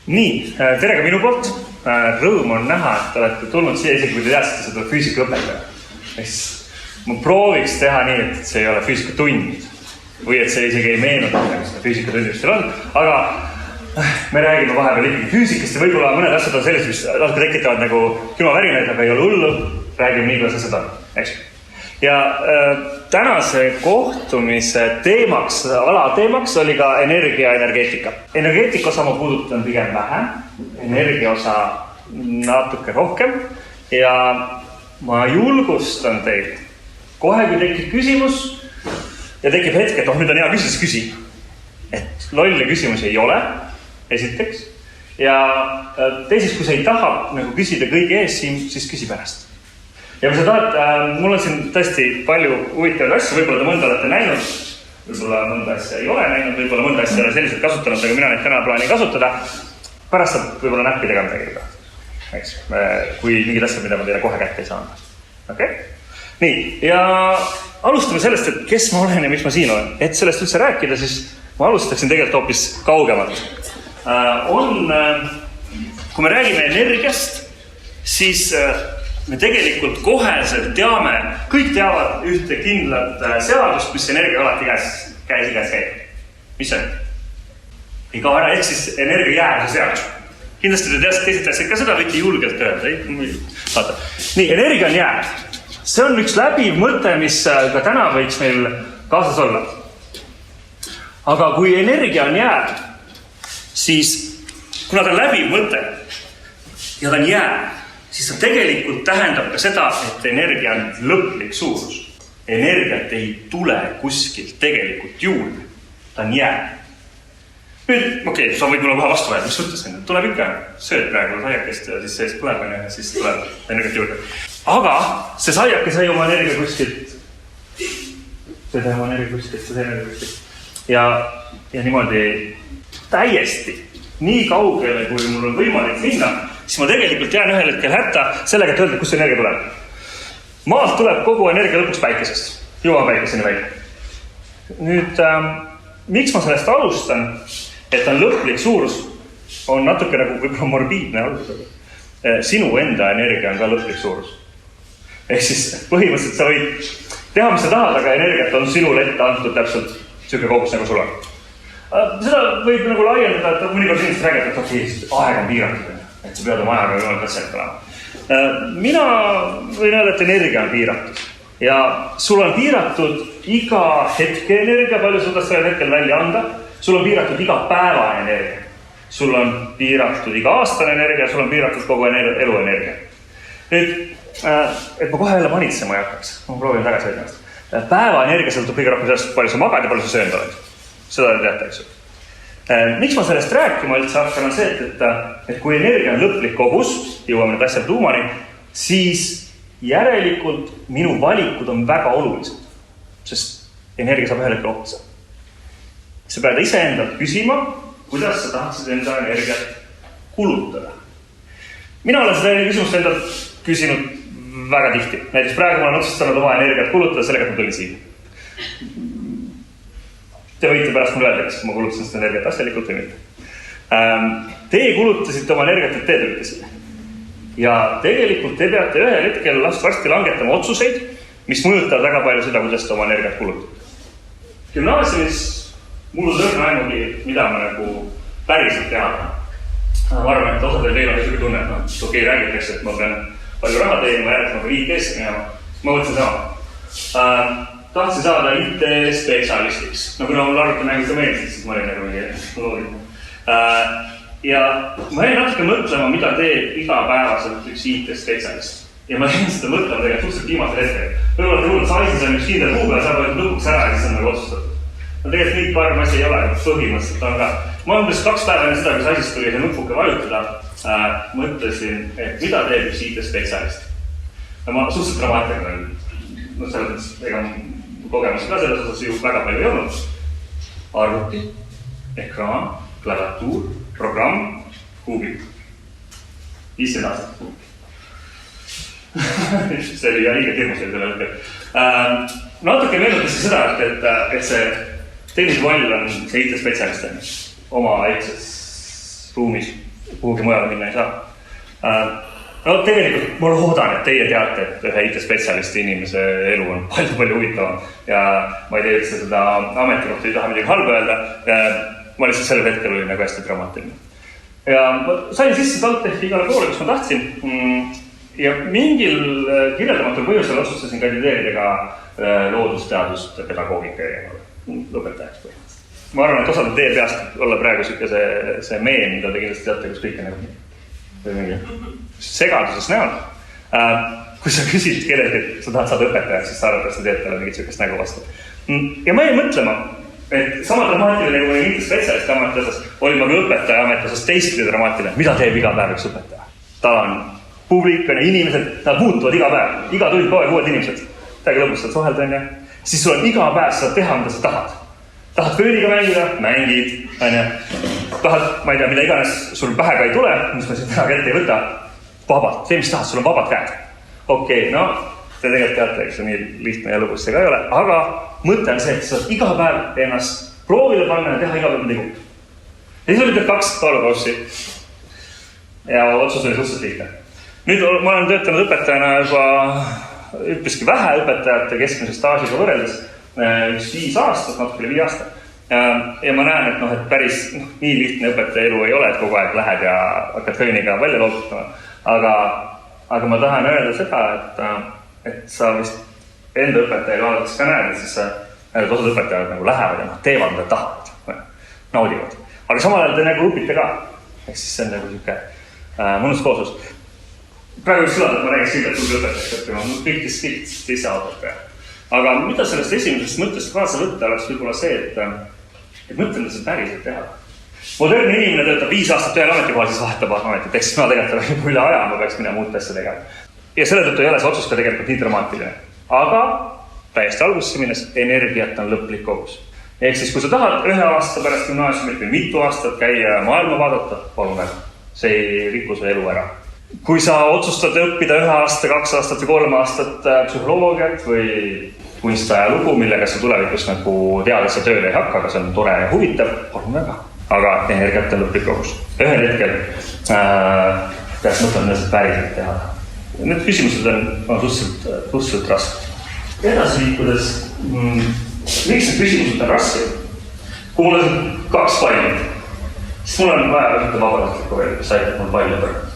Nii, tere ka minu poolt. Rõõm on näha, et olete tulnud siia isegi, kui te teadsite seda füüsikaõpetaja. Ma prooviks teha nii, et see ei ole füüsikatund või et see isegi ei meenuta, nagu seda füüsikatundistel on. Aga me räägime vahepeal ikkagi füüsikast ja võib-olla mõned asjad on sellised, mis natuke tekitavad nagu külmavärinaid, aga ei ole hullu. Räägime nii, kuidas asjad on, eks. Ja tänase kohtumise teemaks, alateemaks oli ka energia ja energeetika. Energeetika osa ma puudutan pigem vähem, energia osa natuke rohkem ja ma julgustan teid. Kohe, kui tekib küsimus ja tekib hetk, et nüüd on hea küsimus, küsi. Et lolle küsimusi ei ole, esiteks. Ja teiseks, kui sa ei taha nagu küsida kõige ees, siis küsi pärast. Ja kui sa tahad, mul on siin tõesti palju huvitavaid asju, võib-olla te mõnda olete näinud, võib-olla mõnda asja ei ole näinud, võib-olla mõnda asja ei ole selliselt kasutanud, aga mina neid täna plaani kasutada. Pärast saab võib-olla näppidega midagi juba, eks, kui mingid asjad, mida ma teile kohe kätte ei saanud. Okay? Nii, ja alustame sellest, et kes ma olen ja miks ma siin olen. Et sellest üldse rääkida, siis ma alustaksin tegelikult hoopis kaugemalt. Kui me räägime energiast, siis me tegelikult koheselt teame, kõik teavad ühte kindlat seadust, mis energia alati käes käib. Mis see on? Ei kao ära, ehk siis energia jäävuse seadus. Kindlasti te teised asjad ka seda võite julgelt öelda. Nii, energia on jääv. See on üks läbiv mõte, mis ka täna võiks meil kaasas olla. Aga kui energia on jääv, siis kuna ta on läbiv mõte ja ta on jääv, siis ta tegelikult tähendab ka seda, et energia on lõplik suurus. Energiat ei tule kuskilt tegelikult juurde. Ta on jääv. Nüüd, sa võid mulle kohe vastu võtta, mis mõttes on? Tuleb ikka, sööd praegu saiakest ja siis sees põleb ja siis tuleb energiat juurde. Aga see saiake sai oma energia kuskilt. See sai oma energia kuskilt. Ja niimoodi täiesti nii kaugele, kui mul on võimalik minna, siis ma tegelikult jään ühel hetkel hätta sellega, et öelda, kus see energia tuleb. Maalt tuleb kogu energia lõpuks päikesest. Jõuan päikeseni välja. Nüüd, miks ma sellest alustan, et on lõplik suurus, on natuke nagu võib-olla morbiidne alustada. Sinu enda energia on ka lõplik suurus. Ehk siis põhimõtteliselt sa võid teha, mis sa tahad, aga energiat on sinule ette antud täpselt siuke kogus, nagu sul on. Seda võib nagu laiendada, et mõnikord inimesed räägivad, et aeg on piiratud, et sa pead oma ajaga võimalik asjad olema. Mina võin öelda, et energia on piiratud. Ja sul on piiratud iga hetke energia, palju suudad sellel hetkel välja anda. Sul on piiratud iga päeva energia. Sul on piiratud iga aastane energia, sul on piiratud kogu elu energia. Nüüd, et ma kohe jälle manitsema ei hakkaks. Ma proovin tagasi ennast. Päeva energia sõltub kõige rohkem sellest, palju sa magad ja palju sa söönud oled. Seda te teate, eks ju. Miks ma sellest rääkima üldse hakkan on see, et kui energia on lõplik kogus, jõuame need asjad tuumani, siis järelikult minu valikud on väga olulised, sest energia saab ühel hetkel otsa. Sa pead ise endalt küsima, kuidas sa tahtsid enda energiat kulutada. Mina olen seda küsimust endalt küsinud väga tihti. Näiteks praegu ma olen otsustanud oma energiat kulutada sellega, et ma tulin siin. Te võite pärast mulle öelda, kas ma kulutasin seda energiat asjalikult või mitte. Teie kulutasite oma energiat, et te tulite. Ja tegelikult te peate ühel hetkel varsti langetama otsuseid, mis mõjutavad väga palju seda, kuidas te oma energiat kulutate. Gümnaasiumis mul on lõrna ainugi, mida ma nagu päriselt teha. Ma arvan, et osadel teil on niisugune tunne, et okei, räägitakse, et ma pean palju raha teenima, järelikult ma ka IT-sse minema. Ma võtsin sama. Tahtsin saada IT-spetsialistiks. No kuna mul arvutimängu ka meeldis, siis ma olin nagu mingi loodine. Ja ma jäin natuke mõtlema, mida teeb igapäevaselt üks IT-spetsialist. Ja ma jäin seda mõtlema tegelikult suhteliselt viimasel hetkel. Võib-olla te kuulud, saisis on üks kindel kuupäev, sa võid lõpuks ära ja siis on nagu otsustatud. No tegelikult nii parem asi ei ole, põhimõtteliselt on ka. Ma umbes 2 päeva enne seda, kui saisis tuli see nupuke vajutada, mõtlesin, et mida teeb üks IT-spetsialist. Ma suhteliselt dramaatiline olen. No selles mõttes, ega kogemus ka selles osas ju väga palju ei olnud. Arvuti, ekraan, klaviatuur, programm, kuubik. 50 aastat. See oli liiga hirmus selle hetkel. Natuke meenutas seda, et see tennisvall on see IT-spetsialist oma väikses ruumis. kuhugi mujale minna ei saa. No tegelikult ma loodan, et teie teate, et ühe IT-spetsialisti inimese elu on palju huvitavam ja ma ei tea üldse seda ametikohta ei taha midagi halba öelda. Ma lihtsalt sellel hetkel oli nagu hästi dramaatiline. Ja ma sain sisse TalTechi igale poole, kus ma tahtsin ja mingil kirjeldamatul põhjusel otsustasin kandideerida ka loodusteaduste pedagoogika õpetajaks põhimõtteliselt. Ma arvan, et osad teie peast olla praegu see meem, mida te kindlasti teate, kus kõike nagu või mingi segaduses näol. Kui sa küsid kellelgi, et sa tahad saada õpetajaks, siis sa arvad, et sa teed talle mingit sükest nägu vastu. Ja ma jäin mõtlema, et sama dramaatiline kui mingit spetsialisti ametiosas oli ma ka õpetaja ametiosas teistpidi dramaatiline. Mida teeb iga päev üks õpetaja? Ta on publik, inimesed, nad muutuvad iga päev. Iga tund kogu aeg uued inimesed. Täiega lõpus saad suhelda, on ja? Siis sul on iga päev saad teha, mida sa tahad. Tahad fööniga mängida? Mängid, on ja? Tahad, ma ei tea, mida iganes sul pähega ei tule, mis ma siin täna kätte ei võta, vabalt, see mis tahad, sul on vabad käed. Okei, no, te tegelikult teate, eks nii lihtne ja lõbus see ka ei ole, aga mõte on see, et sa saad iga päev ennast proovile panna ja teha iga päev midagi uut. Ja siis oli 2 talukaussi ja otsus oli suhteliselt lihtne. Nüüd ma olen töötanud õpetajana juba üpriski vähe õpetajate keskmise staažiga võrreldes, 5 aastat, natuke üle 5 aastat. Ja ma näen, et päris nii lihtne õpetaja elu ei ole, et kogu aeg lähed ja hakkad fööniga välja looputama. Aga ma tahan öelda seda, et sa vist enda õpetajaid vaadates ka näed, et siis osad õpetajad nagu lähevad ja teevad, mida tahavad, naudivad. Aga samal ajal te nagu õpite ka. Ehk siis see on nagu siuke mõnus kooslus. Praegu just sõlad, et ma räägin silda, et tuli õpetajaks õppima. Kõik ise õpetaja. Aga mida sellest esimesest mõttest kaasa võtta oleks võib-olla see, et mõtleme seda päriselt teha. Modernne inimene töötab 5 aastat ühel ametikohal, siis vahetab ametit. Ehk siis ma tegelikult olen üle aja, ma peaks minna muud asja tegema. Ja selle tõttu ei ole see otsus ka tegelikult nii dramaatiline. Aga täiesti algusesse minnes energiat on lõplik kogus. Ehk siis, kui sa tahad 1 aasta pärast gümnaasiumit või mitu aastat käia maailma vaadata, palun väga. See ei riku su elu ära. Kui sa otsustad õppida 1 aasta, 2 aastat või 3 aastat psühholoogiat või kunstaja lugu, millega sa tulevikus nagu teadesse tööle ei hakka, aga see on tore ja huvitav, palun väga. Aga energiat on lõplik kogus. Ühel hetkel peaks mõtlema seda päriselt teha. Need küsimused on suhteliselt rasked. Edasi liikudes, miks need küsimused on rasked? Kui mul on 2 palli, siis mul on vaja ühte vabatahtlikku veel, kes aitab mul palli põrgata.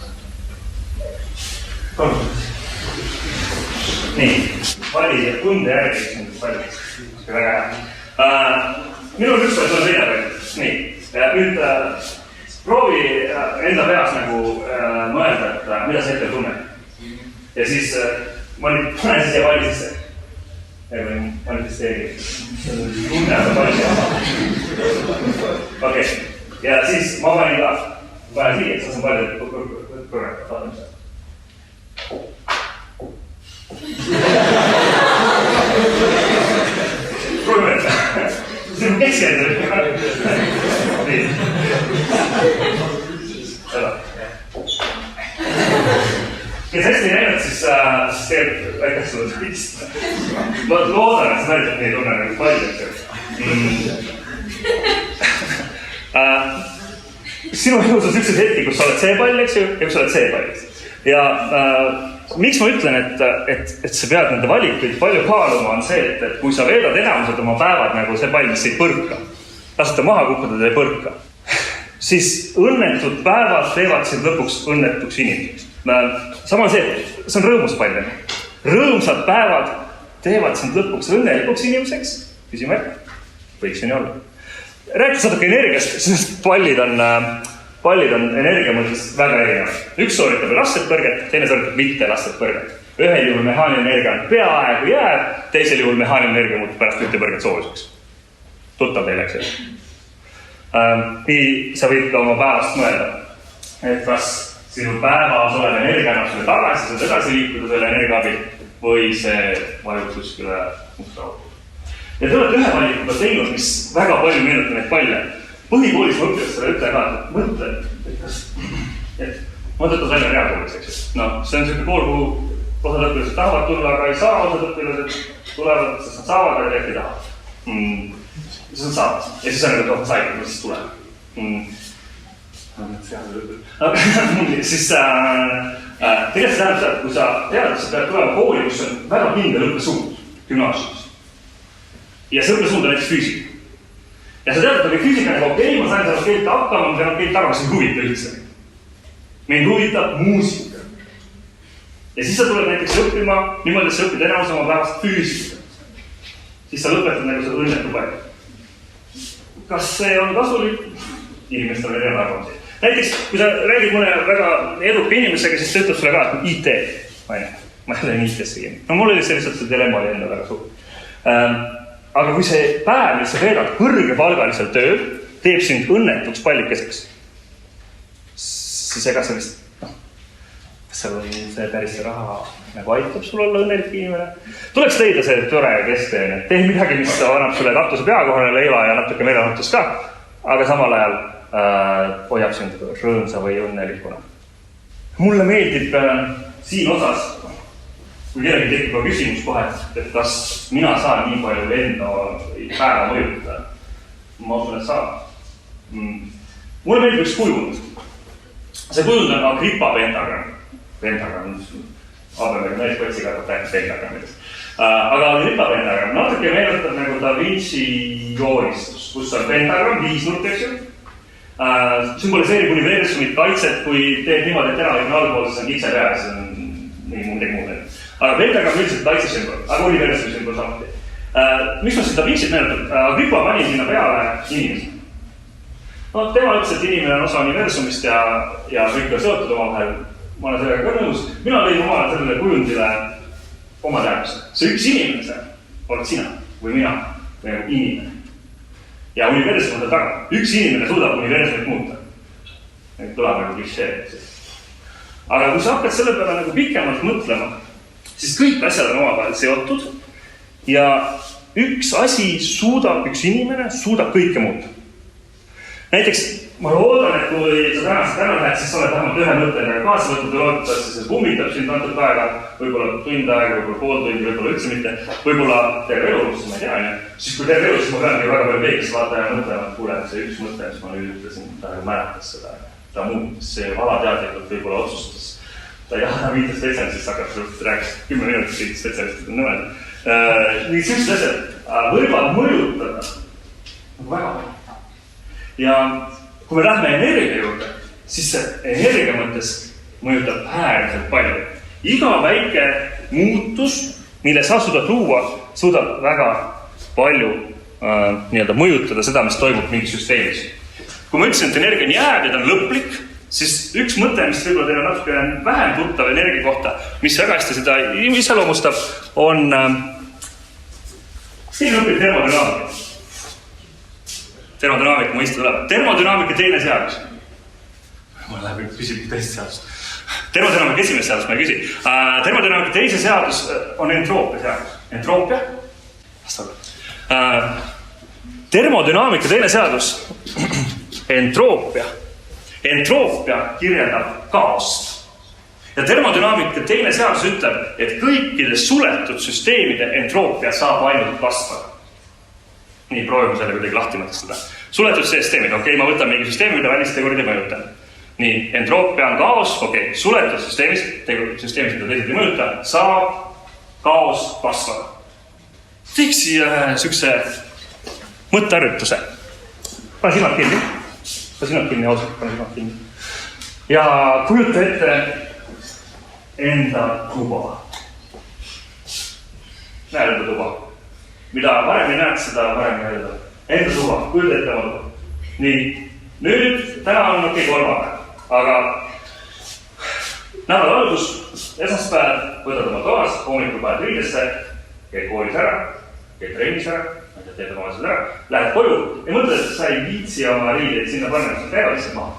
Nii, palli ja tunde järgi nendes pallis. Väga hea. Minul on üks palju teine palli. Nii, nüüd proovi enda peas nagu mõelda, et mida sa hetkel tunned. Ja siis ma nüüd panen siia palli sisse. Ja võin manifesteerida. Tunne on palli. Okei, ja siis ma panin ka. Panen siia, et sa saan palli põrgata. Proovime, see on keskendunud. Nii. Seda. Kes hästi näinud, siis tegelikult aitäh sulle tõist. Ma loodan, et sa näitab nii tunne nagu palju. Sinu elus on sellised hetki, kus sa oled see pall, eks ju, ja kus sa oled see pall. Ja miks ma ütlen, et sa pead nende valikuid palju kaaluma, on see, et kui sa veedad enamused oma päevad nagu see pall, mis ei põrka, lasete maha kukkuda, ei põrka, siis õnnetud päevad teevad sind lõpuks õnnetuks inimeseks. Sama see on rõõmus pall. Rõõmsad päevad teevad sind lõpuks õnnelikuks inimeseks, küsimärk, võiks nii olla. Rääkides natuke energiast, sest pallid on energia mõttes väga erinevad. Üks sooritab lastet põrget, teine sooritab mitte lastet põrget. Ühel juhul mehaaniline energia on peaaegu jääb, teisel juhul mehaaniline energia muutub pärast ühte põrget sooviseks. Tuttav teile, eks ju. Nii sa võid ka oma päevast mõelda, et kas sinu päevas olev energia annab sulle tagasi, saad edasi liikuda selle energia abil või see vajub kuskile musta auku. Ja te olete ühe valikuga teinud, mis väga palju meenutab neid palle. Põhikoolis ma õppides seda ütlen ka, et mõtle, et ma töötas välja reakoolis, eks ju. No, see on selline kool, kuhu osad õpilased tahavad tulla, aga ei saa, osad õpilased tulevad, sest nad saavad, aga tegelikult ei taha. Siis nad saavad. Ja siis on nagu, et said, kui siis tuleb. siis tegelikult see tähendab seda, et kui sa tead, et sa pead tulema kooli, kus on väga kindel õppesuund gümnaasiumis. Ja see õppesuund on näiteks füüsika. Ja sa tead, et aga füüsika on okei, ma sain seda keelt hakkama, ma saan keelt aru, see ei huvita üldse. Meil huvitab muusika. Ja siis sa tuled näiteks õppima, niimoodi, et sa õpid enamus oma päevast füüsika. Siis sa lõpetad nagu seda õnnetu palju. Kas see on kasulik? Inimestel on erinevad arvamusi. Näiteks, kui sa räägid mõne väga eduka inimesega, siis ta ütleb sulle ka, et IT. Ma ei ole IT-sse kinni. No mul oli lihtsalt see dilemma oli enda väga suur. Aga kui see päev, mis sa veedad kõrgepalgalisel tööl, teeb sind õnnetuks pallikeseks, siis ega see vist, kas see päris raha nagu aitab sul olla õnnelik inimene? Tuleks leida see tore kesktee, tee midagi, mis annab sulle katuse pea kohale leiva ja natuke meelenutus ka, aga samal ajal hoiab sind rõõmsa või õnnelikuna. Mulle meeldib siin osas, kui kellegi tekib ka küsimus kohe, et kas mina saan nii palju enda päeva mõjutada. Ma usun, et saan. Mulle meeldib üks kujund. See kujund on Agrippa pentagram. Pentagram, Abrahami meespotsiga rääkis pentagramidest. Aga Agrippa pentagram natuke meenutab nagu Da Vinci joonistus, kus on pentagram, viisnurk, eks ju. Sümboliseerib universumit kaitset, kui teed niimoodi, et enamik allpool, siis on kitse pea, siis on midagi muud. Aga pentagram üldiselt kaitsesümbol, aga universumi sümbol samuti. Miks ma seda Vincit meenutab? Agrippa pani sinna peale inimesi. No, tema ütles, et inimene on osa universumist ja kõik on seotud omavahel. Ma olen sellega ka nõus. Mina lõin omale sellele kujundile oma tähenduse. See üks inimene oled sina või mina või inimene. Ja universum on ta taga. Üks inimene suudab universumit muuta. Need tuleb nagu klišee. Aga kui sa hakkad selle peale nagu pikemalt mõtlema, siis kõik asjad on omavahel seotud ja üks inimene suudab kõike muuta. Näiteks, ma loodan, et kui sa täna lähed, siis sa oled vähemalt ühe mõttega kaasa võtnud ja loodetavasti see kummitab sind antud aega, võib-olla tund aega, võib-olla pool tundi, võib-olla üldse mitte, võib-olla terve elu, siis ma ei tea, siis kui terve elu, siis ma peangi väga palju veikest vaata ja mõtlema, et kuule, see üks mõte, mis ma nüüd ütlesin, ta mäletas seda, ta muutis, see alateadlikult võib-olla otsustas. Ta ei taha viita spetsialistist, hakkab suht rääkis 10 minutit viita spetsialistid on nõmel. Nii sellised asjad võivad mõjutada väga palju. Ja kui me lähme energia juurde, siis see energia mõttes mõjutab äärmiselt palju. Iga väike muutus, mille sa suudad luua, suudab väga palju mõjutada seda, mis toimub mingi süsteemis. Kui ma ütlesin, et energia on jääb ja ta on lõplik, siis üks mõte, mis võib-olla teil on natuke vähem tuttav energia kohta, mis väga hästi seda iseloomustab, on siin õpib termodünaamika. Termodünaamika mõiste tuleb. Termodünaamika teine seadus. Mul läheb küsib teist seadust. Termodünaamika esimene seadus, ma ei küsi. Termodünaamika teise seadus on entroopia seadus. Entroopia? Termodünaamika teine seadus. Entroopia. Entroopia kirjeldab kaost. Ja termodünaamika teine seadus ütleb, et kõikide suletud süsteemide entroopia saab ainult kasvada. Nii, proovime selle kuidagi lahti mõtestada. Suletud süsteemid, okei, ma võtan mingi süsteemi, mida välistegurid ei mõjuta. Nii, entroopia on kaos, okei, suletud süsteemis, mida teised ei mõjuta, saab kaos kasvada. Teeks siia sükse mõtteharjutuse. Pane silmad kinni. Pane silmad kinni, ausalt, pane silmad kinni. Ja kujuta ette enda tuba. Näed enda tuba. Mida varem ei näed, seda varem ei öelda. Enda tuba, kujuta ette oma tuba. Nii, nüüd, täna on okei kolmapäev, aga nädala algus, esmaspäev, võtad oma toast, hommikul paned riidesse, käid koolis ära, käid trennis ära, teed oma asjad ära, lähed koju ja mõtled, et sa ei viitsi oma riideid sinna panna, mis on käivad lihtsalt maha.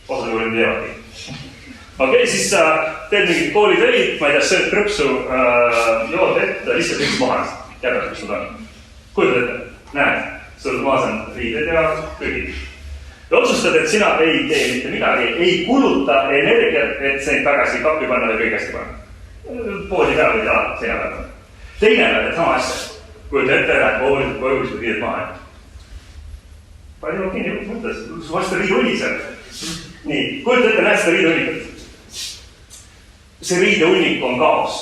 Osad juurde teevadki. Okei, siis sa teed mingid koolitöid, ma ei tea, sööd krõpsu, jood ette, lihtsalt üks maha, teadad, kus sul on. Kujutad ette, näed, sul maas on riided ja kõigid. Ja otsustad, et sina ei tee mitte midagi, ei kuluta energiat, et see tagasi kappi panna või kõik hästi panna. Poodi peal või tea, seina peal. Teine peal, et sama asja. Kujuta ette, lähed koolid, koju, riided maha. palju on kinni mõttes, su vastu riidehunnik seal. Nii, kujuta ette, näed seda riidehunnikut. See riidehunnik on kaos.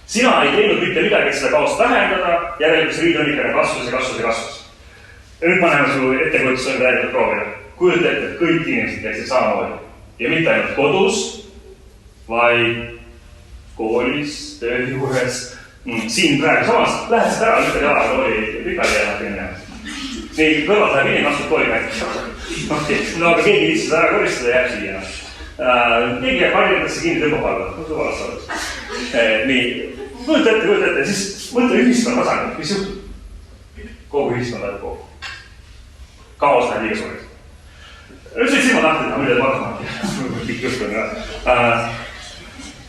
Sina ei teinud mitte midagi, et seda kaost vähendada, järelikult see riidehunnik kasvas. Ja nüüd paneme su ettekujutus on täielikult proovida. Kujuta ette, et kõik inimesed teeksid samamoodi. Ja mitte ainult kodus, vaid koolis, töö juures. Siin praegu samas lähed seda ära, ütle jala, kooli pikali jääb kinni. Nii, kõrvalt läheb inimene astub kooli näiteks. No aga keegi lihtsalt ära koristada jääb siia. Keegi jääb harjutatakse kinni tõmbapalga. Suvalast saadus. Nii, kujuta ette, siis mõtle ühiskonna tasandil, mis juhtub? Kogu ühiskond läheb kogu. Kaos läheb liiga suureks. Üldse silma tahtida, mida vaatama. Pikk jutt on ka.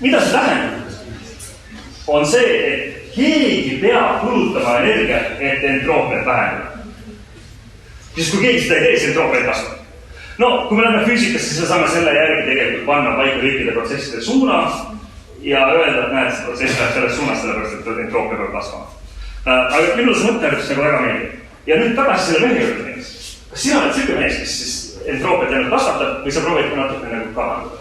Mida see tähendab? On see, et keegi peab kulutama energiat, et entroopiat vähendada. Siis kui keegi seda ei tee, siis entroopiat kasvab. No, kui me läheme füüsikasse, siis saame selle järgi tegelikult panna paika kõikide protsesside suuna ja öelda, et näed, see protsess läheb selles suunas, sellepärast, et entroopia peab kasvama. Aga minul see mõttearvus nagu väga meeldib. Ja nüüd tagasi selle mehe juurde mees. Kas sina oled selline mees, kes siis entroopiat ainult kasvatab või sa proovid ka natuke nagu kahandada?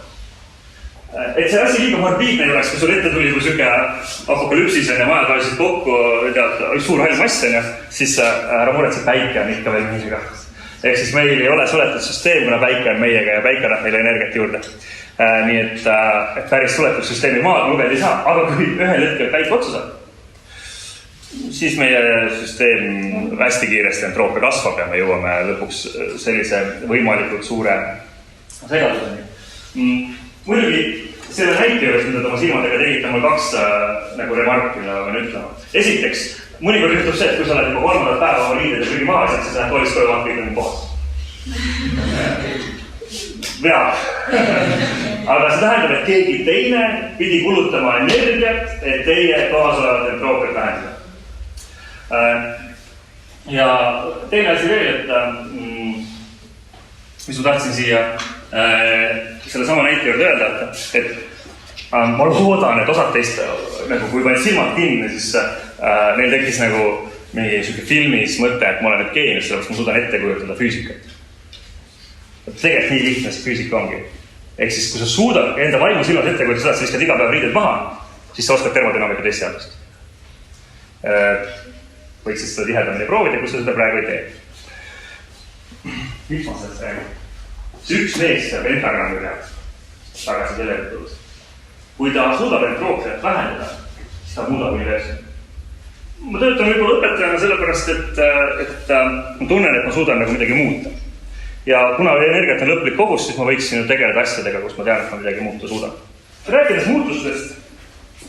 Et see asi liiga morbiidne ei oleks, kui sul ette tuli, kui süke apokalüpsis on ja majad valitsid kokku, tead, suur hall mass on ja siis ära muretse, päike on ikka veel mingi rahvas. Ehk siis meil ei ole suletud süsteem, kuna päike on meiega ja päike annab meile energiat juurde. Nii et päris suletud süsteemi maad lugeda ei saa, aga kui ühel hetkel päike otsa saab, siis meie süsteem hästi kiiresti entroopia kasvab ja me jõuame lõpuks sellise võimalikult suure segaduseni. Muidugi, selle näite juures, mida te oma silmadega tegite, mul kaks nagu remarki, mida ma pean ütlema. Esiteks, mõnikord juhtub see, et kui sa oled juba 3. päeva oma liided ja kõigi maas, siis lähed toolist koju vaata kõik on kohas. Veab. Aga see tähendab, et keegi teine pidi kulutama energiat, et teie kaasolevat entroopiat vähendada. Ja teine asi veel, et mis ma tahtsin siia selle sama näite juurde öelda, et ma loodan, et osad teist, nagu kui panid silmad kinni, siis neil tekkis nagu mingi filmis mõte, et ma olen nüüd geenius, sellepärast ma suudan ette kujutada füüsikat. Tegelikult nii lihtne see füüsika ongi. Ehk siis, kui sa suudad enda vaimu silmas ette kujutada seda, et sa viskad iga päev riided maha, siis sa oskad termodünaamika testi seadust. Võiksid seda tihedamini proovida, kui sa seda praegu ei tee. Miks ma sellest räägin? See üks mees seal pentagrammi peab tagasi sellele tulles. Kui ta suudab entroopiat vähendada, siis ta muudab universumi. Ma töötan võib-olla õpetajana sellepärast, et ma tunnen, et ma suudan nagu midagi muuta. Ja kuna energiat on lõplik kogus, siis ma võiksin ju tegeleda asjadega, kus ma tean, et ma midagi muuta suudan. Rääkides muutustest,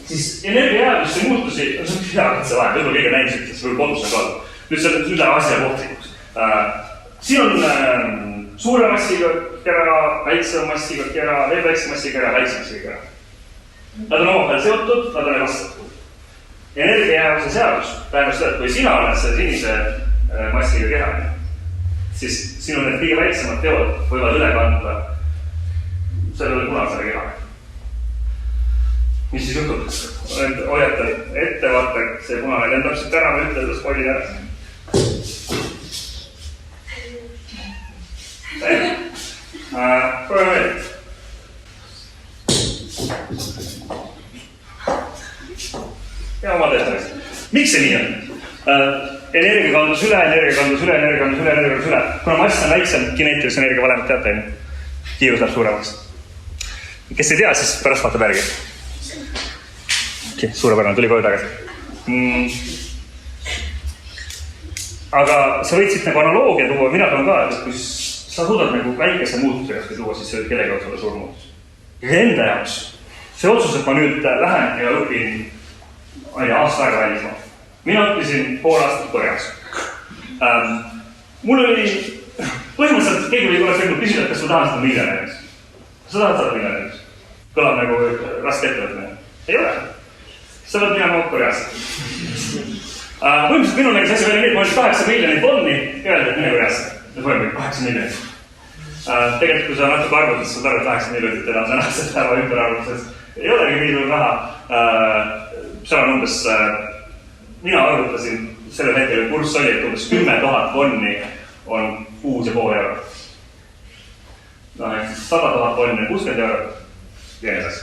siis energiajääduste muutusi, see on heakatse vahe, võib-olla kõige näisid, et see võib kodus on kaldu. Nüüd see on üle asja kohtlikuks. Siin on suure massiga kera, väikse massiga kera, veel väikse massiga kera, väikse massiga kera. Nad on omavahel seotud, nad on vastatud. Energiajäävuse seadus tähendab seda, et kui sina oled see sinise massiga keha, siis sinu need kõige väiksemad teod võivad üle kanda sellele punasele kehale. Mis siis juhtub? Hoiatan ette, vaata, see punane lendab siit ära, ma ütlen, et spordid ära. Proovime veel. Ja oma teestamist. Miks see nii on? Energia kandus üle, energia kandus üle, energia kandus üle, energia kandus üle. Kuna mass on väiksem, kineetilise energia valemit teate, kiirus läheb suuremaks. Kes ei tea, siis pärast vaatab järgi. Okay, suurepärane, tuli koju tagasi. Aga sa võid siit nagu analoogia tuua, mina toon ka, et kui sa suudad nagu väikese muutusega tuua, siis see võib kellegi otsule suur muutus. Ja enda jaoks, see otsus, et ma nüüd lähen ja õpin aasta aega välismaa. Mina õppisin pool aastat Koreas. Mul oli põhimõtteliselt, keegi või oleks võinud küsida, kas ma tahan seda miljonäriks. Kas sa tahad saada miljonäriks? Kõlab nagu raske ettevõtmine. Ei ole. Sa võid minema Koreas. Põhimõtteliselt minul nägis asi välja nii, et ma olin 8 miljonit tonni ja öeldi, et mine Koreas. See toimub 8 miljonit. Tegelikult, kui sa natuke arvutad, sa tarvad 8 miljonit enam tänasest päeva ümberarvutuses. Ei olegi nii suur raha. Seal on umbes, mina arvutasin sellel hetkel, et kurss oli, et umbes 10 000 tonni on €6,5. No, ehk 100 000 tonni on €60 ja nii edasi.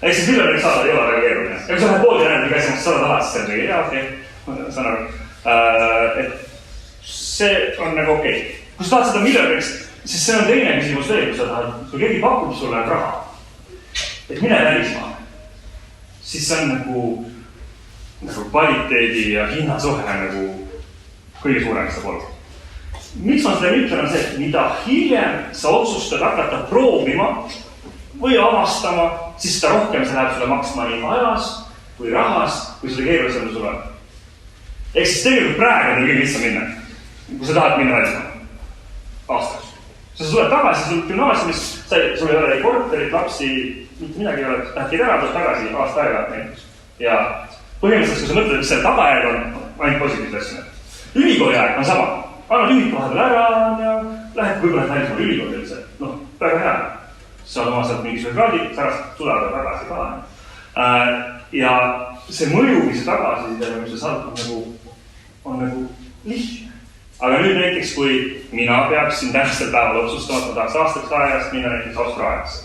Ehk siis miljoniks saada ei ole väga keeruline. Ja kui sa lähed poodi näed, kes on 100 000, siis see on mingi, jaa, okei, saan aru. Et see on nagu okei. Kui sa tahad seda miljoniks, siis see on teine küsimus veel, kui sa tahad, kui keegi pakub sulle raha, et mine välismaa, siis see on nagu kvaliteedi ja hinnasuhe nagu kõige suurem saab olla. Miks ma seda ütlen on see, et mida hiljem sa otsustad hakata proovima või avastama, siis seda rohkem see läheb sulle maksma nii ajas kui rahas, kui seda keerulisem sul on. Ehk siis tegelikult praegu on kõige lihtsam minna, kui sa tahad minna välismaa aastaks. Sa tuled tagasi, sul gümnaasiumis, sul ei ole korterit, lapsi, mitte midagi ei ole, lähed ära, tuled tagasi aasta aega näiteks. Ja põhimõtteliselt, kui sa mõtled, et see tagajärg on ainult positiivse asjana. Ülikooli aeg on sama. Annad ühik vahepeal ära ja lähed võib-olla välismaal ülikooli üldse. Noh, väga hea. Saad oma sealt mingisugune kraadid, pärast tulevad tagasi ka. Ja see mõju, mis tagasi, mis sa saad, on nagu lihtne. Aga nüüd näiteks, kui mina peaksin tänasel päeval otsustama, et ma tahaks aastaks ajast minna näiteks Austraaliasse.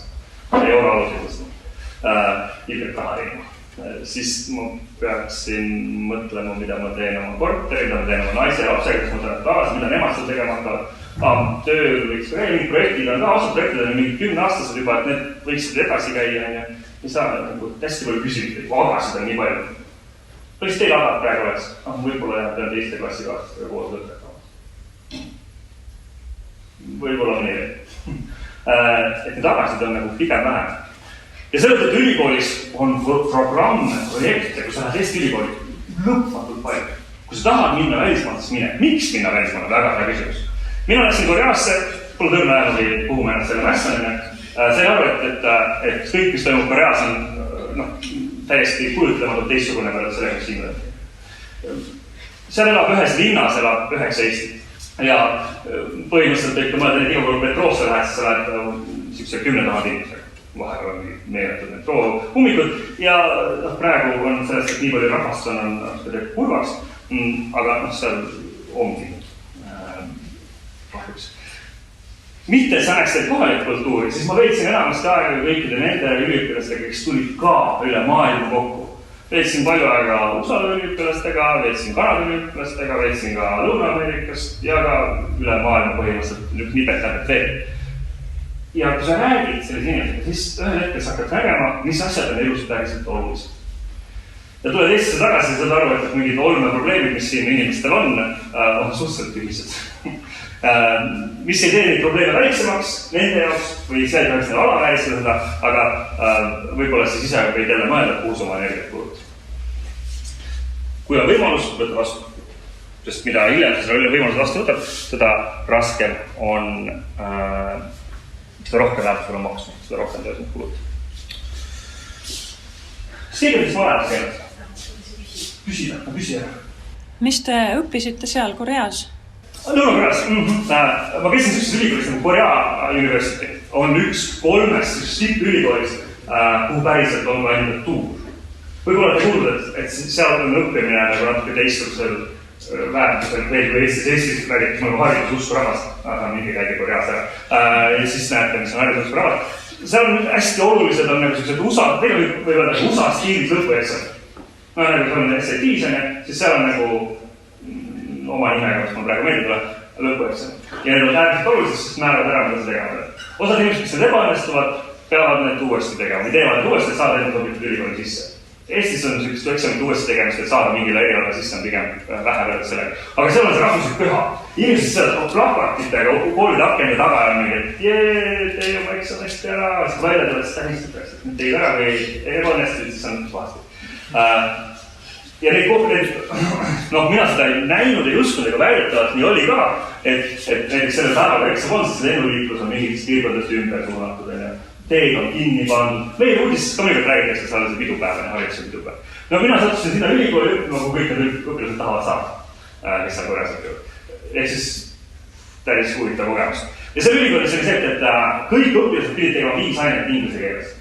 Ei ole alusitest. Ilgelt raha teenima. Siis ma peaksin mõtlema, mida ma teen oma korteri, mida ma teen oma naise ja lapsega, kes ma tulen tagasi, mida nemad seal tegema hakkavad. Tööl võiks ka mingid projektid on ka, ausad projektid on mingi 10-aastased juba, et need võiksid edasi käia. Ei saa hästi palju küsimusi, kui agasid on nii palju. Võiks teil agad praegu oleks? Võib-olla pean teiste klassikaaslastega koos lõpetama. Võib-olla mõni veel. Et need agasid on nagu pigem vähem. Ja selle tõttu ülikoolis on programme, projekte, kus sa lähed Eesti ülikooli lõpmatult palju. Kui sa tahad minna välismaalt, siis mine. Miks minna välismaalt? Väga hea küsimus. Mina läksin Koreasse, pole tõrna ajal või puhu ma ennast selle mässanime. Sain aru, et kõik, mis toimub Koreas, on täiesti kujutlematult teistsugune võrreldes sellega, mis siin on. Seal elab ühes linnas, elab 9 Eestit. Ja põhimõtteliselt võite mõelda, et iga kui metroosse lähed, siis sa lähed 10 000 inimesega. Vahepeal on meeletud metroo ummikud ja praegu on sellest, et nii palju rahvast on kurvaks, aga seal ongi kahjuks. Mitte, et sa näeks teid kohalikku kultuuri, siis ma veetsin enamasti aega kõikide nende üliõpilastega, kes tulid ka üle maailma kokku. Veetsin palju aega USA üliõpilastega, veetsin Kanada üliõpilastega, veetsin ka Lõuna-Ameerikast ja ka üle maailma põhimõtteliselt nipet-näpet veel. Ja kui sa räägid selles inimesega, siis ühel hetkel sa hakkad nägema, mis asjad on elus päriselt olulised. Ja tuled Eestisse tagasi ja saad aru, et mingid olmeprobleemid, mis siin inimestel on suhteliselt ühised. Mis ei tee neid probleeme väiksemaks nende jaoks või see ei peaks neil alavääristada seda, aga võib-olla siis ise võid jälle mõelda, kuhu sa oma energiat kulud. Kui on võimalus, võtta vastu. Sest mida hiljem seda võimalus vastu võtab, seda raskem on seda rohkem läheb sulle maksma, seda rohkem töösnud kulud. Seega, mis ma olen käinud? Küsi ära. Mis te õppisite seal Koreas? Lõuna-Koreas. Ma käisin sellises ülikoolis nagu Korea University. On üks 3 tippülikoolist, kuhu päriselt on ka enda tuur. Võib-olla te kuulud, et seal on õppimine nagu natuke teistsugusel väärtusel veel kui Eestis räägib nagu haridususku rahvast, aga mingi käige Koreas ära. Ja siis näete, mis on haridususku rahvast. Seal on hästi olulised on nagu sellised USA, teil võib öelda USA stiilis lõpueksam. No nagu see on SAT-s, siis seal on nagu oma nimega, mis ma praegu meelde tule, lõpueksam. Ja need on äärmiselt olulised, sest määravad ära, mida sa tegema. Osad inimesed, kes need ebaõnnestuvad, peavad need uuesti tegema. Või teevad need uuesti, et saada enda tobitud ülikooli sisse. Eestis on sellist eksamit uuesti tegemist, et saada mingile erialale sisse on pigem vähe võrreld sellega. Aga seal on see rahvuslik püha. Inimesed seal plakatitega koolide akende taga on mingi, et tee oma eksamist ära, siis välja tuleb, siis tähistatakse, et teid ära või ebaõnnestusid, siis on vahest. Ja neid kohtuneid, mina seda ei näinud, ei uskunud, ega väidetavalt nii oli ka, et näiteks selle päevaga eksam on, siis lennuliiklus on mingitest piirkondadest ümber suunatud. Teed on kinni pandud. Meil uudistes ka mõnikord räägitakse, et seal on see pidupäev, hariduse pidupäev. Mina sattusin sinna ülikooli õppima, kui kõik need õpilased tahavad saada, kes seal Koreas õpivad. Ehk siis päris huvitav kogemus. Ja selle ülikoolis oli see, et kõik õpilased pidid tegema 5 ainet inglise keeles.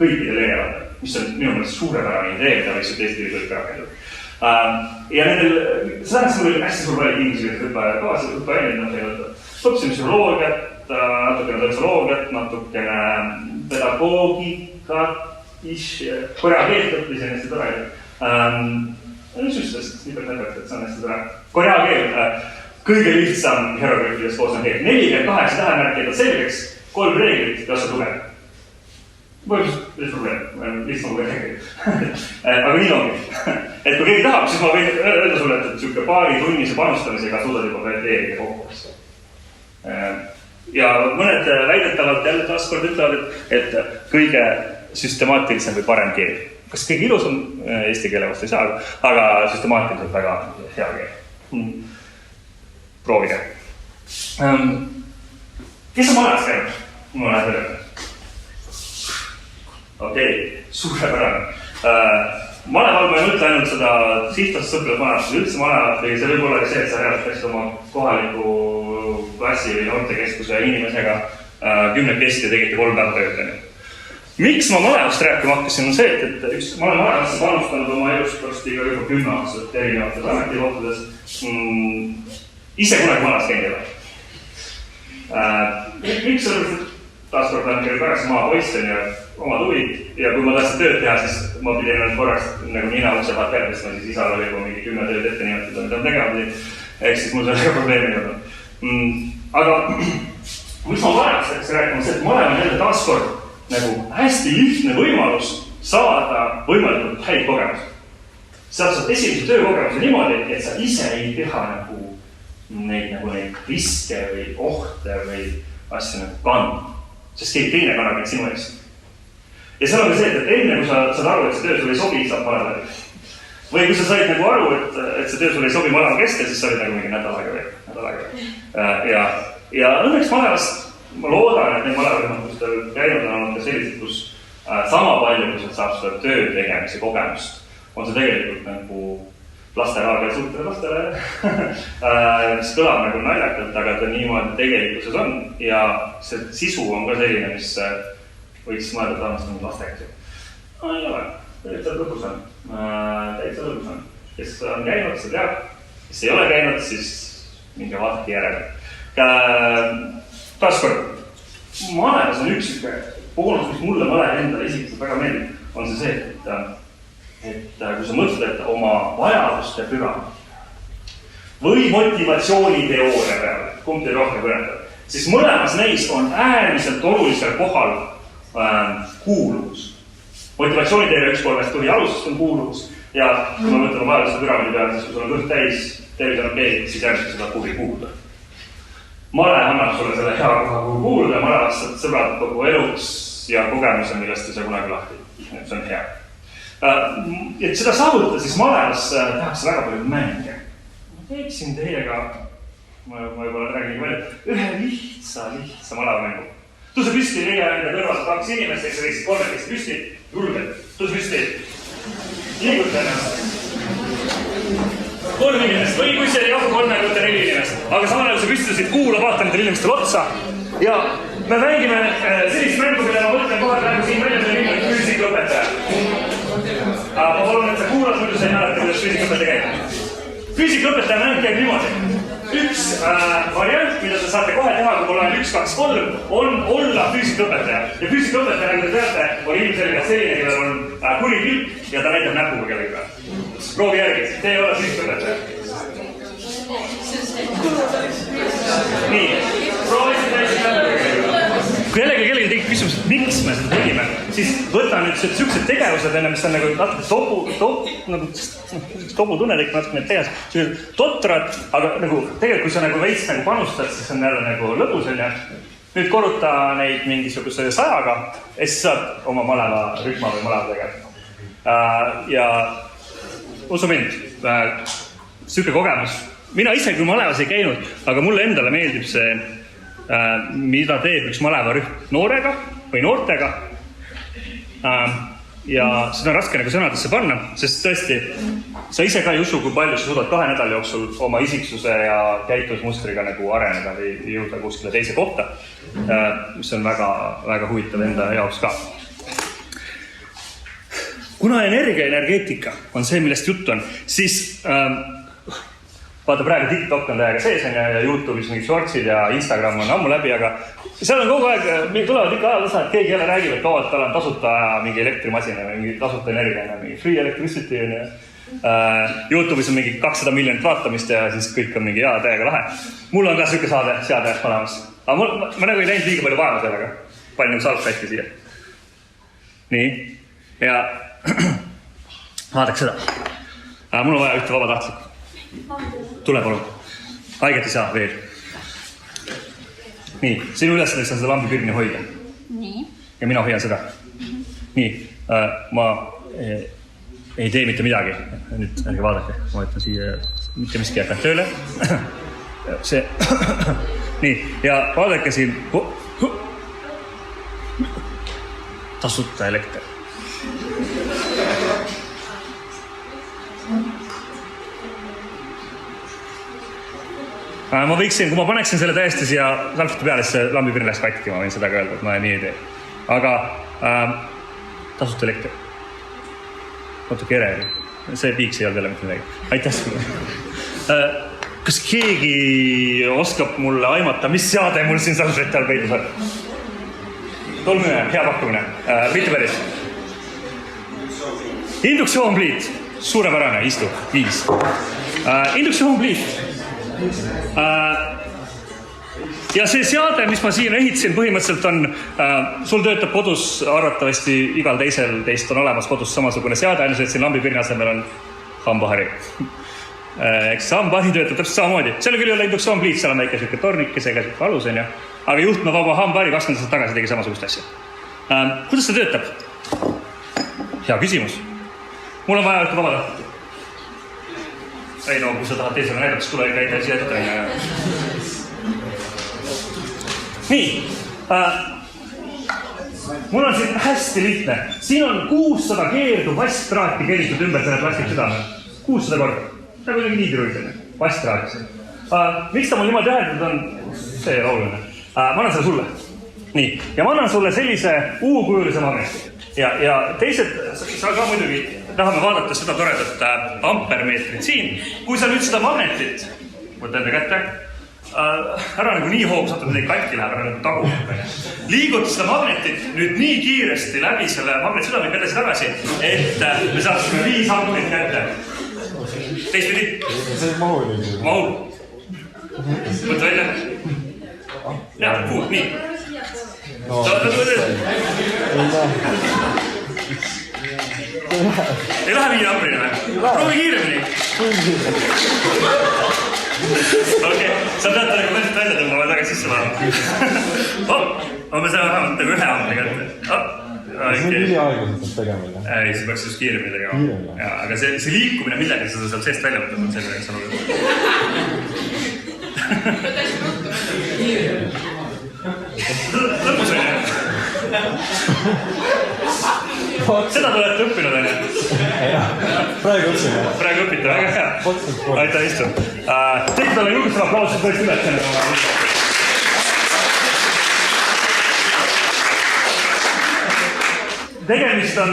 Kõikidel erialadel, mis on minu meelest suurepärane idee, mida võiks Eesti ülikooli rakendada. Ja nendel, see tähendab, mul oli hästi suur palju ingliskeelset õppeaineid, nad teinud õppisin psühholoogiat, natukene sotsioloogiat, natukene pedagoogikat, korea keelt õppisin hästi tore. Süstest, nii palju näidata, et see on hästi tore. Korea keel, kõige lihtsam hieroglüüfidest koosnev keel. 48 tähemärki jätad selgeks, 3 reeglit ja oskad lugeda. Põhimõtteliselt probleem, lihtsam lugeda. Aga nii ongi. Et kui keegi tahab, siis ma võin öelda sulle, et paari tunnise panustamisega suudad juba projekteerida kokku. Ja mõned väidetavalt jälle taaskord ütlevad, et kõige süstemaatilisem või parem keel. Kas kõige ilus on eesti keele vastu ei saa, aga süstemaatiliselt väga hea keel. Proovige. Kes on majas käinud? Mul on öelda. Okei, suurepärane. Maleval ma ei mõtle ainult seda sihtast sõpilast majast, üldse malevat või see võib olla see, et sa reaalselt oma kohaliku klassi või noortekeskuse inimesega 10 kesti ja tegite 3 päeva tööd. Miks ma malevast rääkima hakkasin, on see, et ma olen malevasse panustanud oma elust varsti ka juba 10 aastat erinevates ametikohtades. Ise kunagi malevast käinud ei ole. Miks sellepärast, et taaskord olen käinud pärast maa poistel ja oma tuvid ja kui ma tahtsin tööd teha, siis ma pidin ainult korraks nagu nina ukse vaat tervestama, siis isal oli juba mingi 10 tööd ette nimetada, mida ma tegema pidin. Ehk siis mul sellega probleemi ei olnud. Aga mis ma malevast rääkima, see, et malev on jälle taaskord nagu hästi lihtne võimalus saada võimalikult häid kogemusi. Sa saad esimese töökogemuse niimoodi, et sa ise ei pea nagu neid riske või ohte või asju nagu kandma. Sest keegi teine kannab neid sinu eest. Ja seal on ka see, et enne kui sa saad aru, et see töö sul ei sobi, saab maleva läbi. Või kui sa said nagu aru, et see töö sul ei sobi maleva kestel, siis sa olid nagu mingi nädal aega veel. Ja õnneks malevast ma loodan, et need malevarühmatustel käinud on olnud ka sellised, kus sama palju, kui sa saab seda töö tegemise kogemust, on see tegelikult nagu lastelaagel suhtele lastele, mis kõlab nagu naljakalt, aga ta niimoodi tegelikkuses on. Ja see sisu on ka selline, mis võiks mõelda taamast nagu lastega. No ei ole, täitsa lõbus on. Kes on käinud, see teab. Kes ei ole käinud, siis minge vaadake järele. Taaskord, malevas on üks boonus, mis mulle malev endale isiklikult väga meeldib, on see, et kui sa mõtled oma vajaduste püramiid või motivatsiooniteooria peale, kumb teil rohkem kõnetab, siis mõlemas neis on äärmiselt olulisel kohal kuuluvus. Motivatsiooniteooria üks kolmest põhialusest on kuuluvus ja kui ma mõtlen vajaduste püramiidi peale, siis kui sul on kõht täis, tervis on okei, siis järgmine seda kuhugi kuuluda. Malev annab sulle selle hea koha kuhu kuuluda, malevast saad sõbrad kogu eluks ja kogemuse, millest ei saa kunagi lahti. See on hea. Et seda saavutada, siis malevas tehakse väga palju mänge. Ma teeksin teiega, ma võib-olla räägin nii palju, ühe lihtsa malevamängu. Tõuse püsti, leia enda kõrval 2 inimest, eks sa teeksid 3 püsti, julgelt, tõuse püsti, liiguta ennast. 3 inimest või kui see ei jahu 3 või 4 inimest, aga samal ajal sa püstitasid kuula, vaata nendele inimestele otsa ja me mängime sellist mängu, mille ma mõtlen kohe praegu siin välja, see on füüsikaõpetaja. Ma palun, et sa kuulad, muidu sa ei mäleta, kuidas füüsikaõpetaja käib. Füüsikaõpetaja mäng käib niimoodi. Üks variant, mida sa saate kohe teha, kui mul on 1, 2, 3, on olla füüsikaõpetaja. Ja füüsikaõpetaja, nagu te teate, on ilmselgelt selline, kellel on kuri pilk ja ta näitab näpuga kellegi peale. Proovi järgi, te ei ole füüsikaõpetaja. Nii, proovisin täiesti näpuga kellegi peale. Kui jällegi kellegi tekib küsimus, et miks me seda tegime, siis võta nüüd sellised tegevused enne, mis on nagu natuke tobutunnelik, natuke need tegevused, sellised totrad, aga nagu tegelikult kui sa nagu veits nagu panustad, siis on jälle nagu lõbus, on ja nüüd korruta neid mingisuguse 100-ga ja siis saad oma maleva rühma või maleva tegema. Ja usu mind, siuke kogemus. Mina ise kui malevas ei käinud, aga mulle endale meeldib see, mida teeb üks malevarühm noorega või noortega. Ja seda on raske nagu sõnadesse panna, sest tõesti, sa ise ka ei usu, kui palju sa suudad 2 nädala jooksul oma isiksuse ja käitumismustriga nagu areneda või jõuda kuskile teise kohta, mis on väga, väga huvitav enda jaoks ka. kuna energeetika on see, millest juttu on, siis vaata praegu TikTok on täiega sees ja YouTube'is mingid shortsid ja Instagram on ammu läbi, aga seal on kogu aeg, meil tulevad ikka ajal et keegi jälle räägib, et tal on tasuta mingi elektrimasina või mingi tasuta energia, mingi free electricity on ja YouTube'is on mingi 200 miljonit vaatamist ja siis kõik on mingi täiega lahe. Mul on ka siuke seade olemas. Aga ma nagu ei läinud liiga palju vaeva sellega. Panin nagu salvpätti siia. Nii. Ja vaadaks seda. Mul on vaja ühte vabatahtlikku. Tule palun. Haiget ei saa veel. Nii. Sinu ülesandeks on seda lambipirni hoida. Nii. Ja mina hoian seda. Nii. Ma ei tee mitte midagi. Nüüd ärge vaadake. Ma võtan siia mitte miski jäkad tööle. See. Nii. Ja vaadake siin. Tasuta elekter. Ma võiksin, kui ma paneksin selle täiesti siia salvete peale, siis lambipirn läks katki, ma võin seda ka öelda, et ma nii ei tee. Aga tasuta elekter. Natuke ere oli. See piiks ei olnud jälle mitte midagi. Aitäh sulle. Kas keegi oskab mulle aimata, mis seade mul siin salvete all peidus on? Tolmine, hea pakkumine. Mitte päris. Induktsioonpliit. Suurepärane, istu. 5. Induktsioonpliit. Ja see seade, mis ma siin ehitasin, põhimõtteliselt on, sul töötab kodus arvatavasti igal teisel teist on olemas kodus samasugune seade, ainult et siin lambipirni asemel on hambahari. Eks hambahari töötab täpselt samamoodi. Seal küll ei ole induktsioonpliit, seal on väike siuke tornikesega siuke alus on ja. Aga juhtme vaba hambahari 20 aastat tagasi tegi samasugust asja. Kuidas see töötab? Hea küsimus. Mul on vaja ühte vabatahtlikku. Ei no, kui sa tahad teisele näidata, siis tule käida siia ette. Nii. Mul on siin hästi lihtne. Siin on 600 keerdu vasttraati keritud ümber selle plastik südame. 600 korda. Nagu mingi niidiruid. Vasttraati. Miks ta mul niimoodi ühendatud on? See on oluline. Ma annan selle sulle. Nii. Ja ma annan sulle sellise U-kujulise magneti. Ja teised, sa ka muidugi tahame vaadata seda toredat ampermeetrit siin. Kui sa nüüd seda magnetit, võtta enda kätte, ära nagu nii hoogu saata, et katki läheb, ära nagu tagu. Liiguta seda magnetit nüüd nii kiiresti läbi selle magnetsüdamik edasi tagasi, et me saaksime 5 amperit kätte. Teistpidi? See on mahu. Mahu. Võtta välja. Ja, nii. No, ei lähe 5 amperini või? Proovi kiiremini. Okei, sa pead ta nagu mõttelt välja tõmbama taga sisse vaadata. Me saame vähemalt nagu 1 amperi kätte. see on üliaeglaselt saab tegema. Ei, see peaks just kiiremini tegema. Aga see liikumine midagi, seda saab seest välja võtta, on see, milleks on lõpus on jah. Seda te olete õppinud, on jah? Praegu õpsime. Praegu õpite, väga hea. Aitäh, istu. Teid talle julgustada aplausid tõesti üles. Tegemist on,